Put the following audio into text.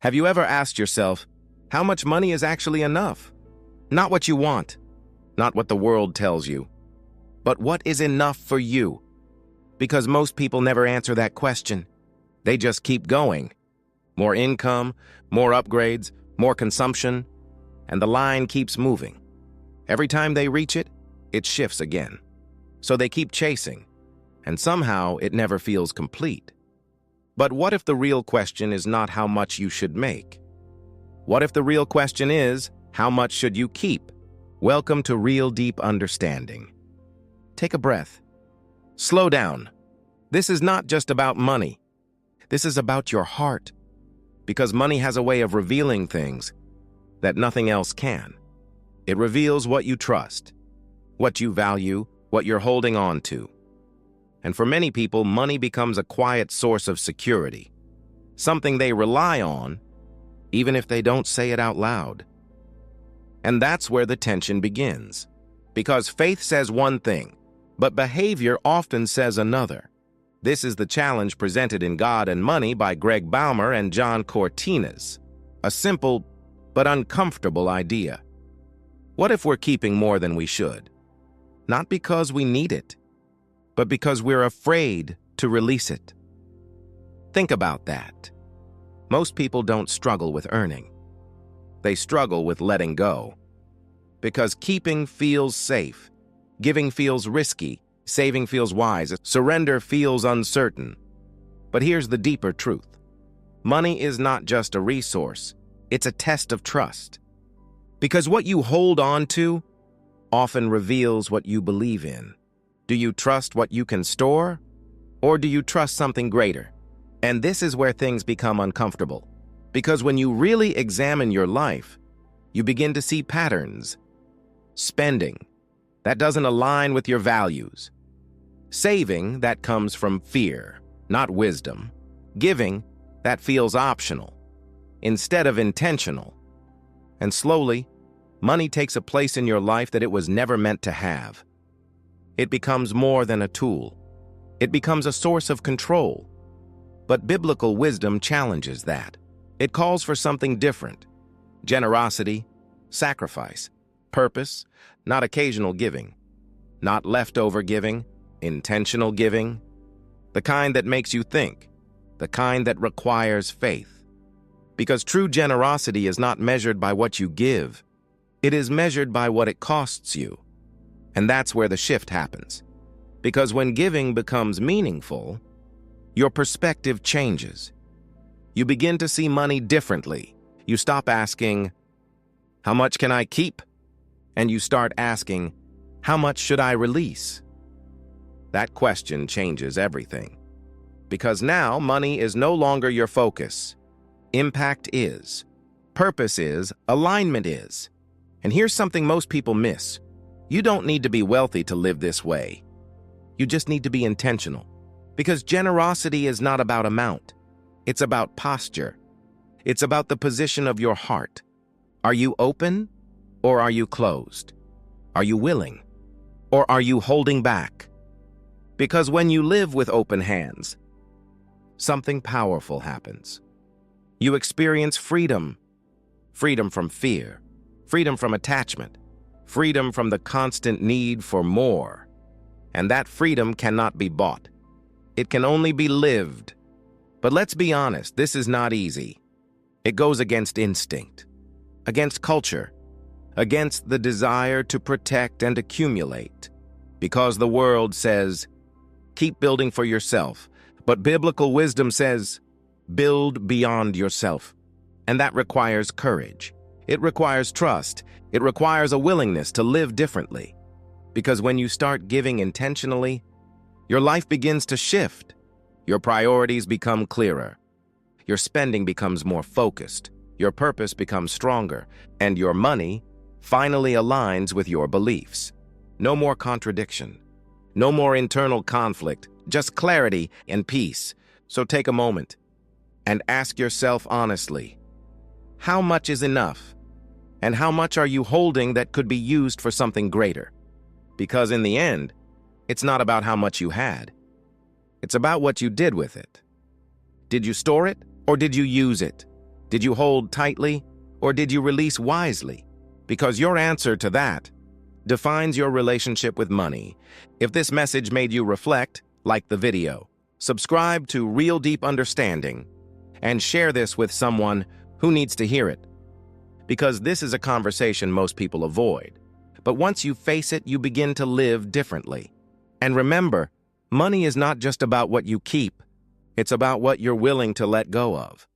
Have you ever asked yourself, how much money is actually enough? Not what you want, not what the world tells you, but what is enough for you? Because most people never answer that question. They just keep going. More income, more upgrades, more consumption, and the line keeps moving. Every time they reach it, it shifts again. So they keep chasing, and somehow it never feels complete. But what if the real question is not how much you should make? What if the real question is, how much should you keep? Welcome to Real Deep Understanding. Take a breath. Slow down. This is not just about money. This is about your heart. Because money has a way of revealing things that nothing else can. It reveals what you trust, what you value, what you're holding on to. And for many people, money becomes a quiet source of security, something they rely on, even if they don't say it out loud. And that's where the tension begins, because faith says one thing, but behavior often says another. This is the challenge presented in God and Money by Greg Baumer and John Cortines, a simple but uncomfortable idea. What if we're keeping more than we should? Not because we need it, but because we're afraid to release it. Think about that. Most people don't struggle with earning. They struggle with letting go. Because keeping feels safe, giving feels risky, saving feels wise, surrender feels uncertain. But here's the deeper truth. Money is not just a resource, it's a test of trust. Because what you hold on to often reveals what you believe in. Do you trust what you can store, or do you trust something greater? And this is where things become uncomfortable. Because when you really examine your life, you begin to see patterns. Spending, that doesn't align with your values. Saving, that comes from fear, not wisdom. Giving, that feels optional, instead of intentional. And slowly, money takes a place in your life that it was never meant to have. It becomes more than a tool. It becomes a source of control. But biblical wisdom challenges that. It calls for something different. Generosity, sacrifice, purpose, not occasional giving. Not leftover giving, intentional giving. The kind that makes you think. The kind that requires faith. Because true generosity is not measured by what you give. It is measured by what it costs you. And that's where the shift happens. Because when giving becomes meaningful, your perspective changes. You begin to see money differently. You stop asking, how much can I keep? And you start asking, how much should I release? That question changes everything. Because now money is no longer your focus. Impact is. Purpose is. Alignment is. And here's something most people miss. You don't need to be wealthy to live this way. You just need to be intentional. Because generosity is not about amount. It's about posture. It's about the position of your heart. Are you open or are you closed? Are you willing or are you holding back? Because when you live with open hands, something powerful happens. You experience freedom. Freedom from fear. Freedom from attachment. Freedom from the constant need for more. And that freedom cannot be bought. It can only be lived. But let's be honest, this is not easy. It goes against instinct, against culture, against the desire to protect and accumulate. Because the world says, keep building for yourself. But biblical wisdom says, build beyond yourself. And that requires courage. It requires trust. It requires a willingness to live differently. Because when you start giving intentionally, your life begins to shift. Your priorities become clearer. Your spending becomes more focused. Your purpose becomes stronger. And your money finally aligns with your beliefs. No more contradiction. No more internal conflict. Just clarity and peace. So take a moment and ask yourself honestly, how much is enough? And how much are you holding that could be used for something greater? Because in the end, it's not about how much you had. It's about what you did with it. Did you store it or did you use it? Did you hold tightly, or did you release wisely? Because your answer to that defines your relationship with money. If this message made you reflect, like the video, subscribe to Real Deep Understanding, and share this with someone who needs to hear it. Because this is a conversation most people avoid. But once you face it, you begin to live differently. And remember, money is not just about what you keep. It's about what you're willing to let go of.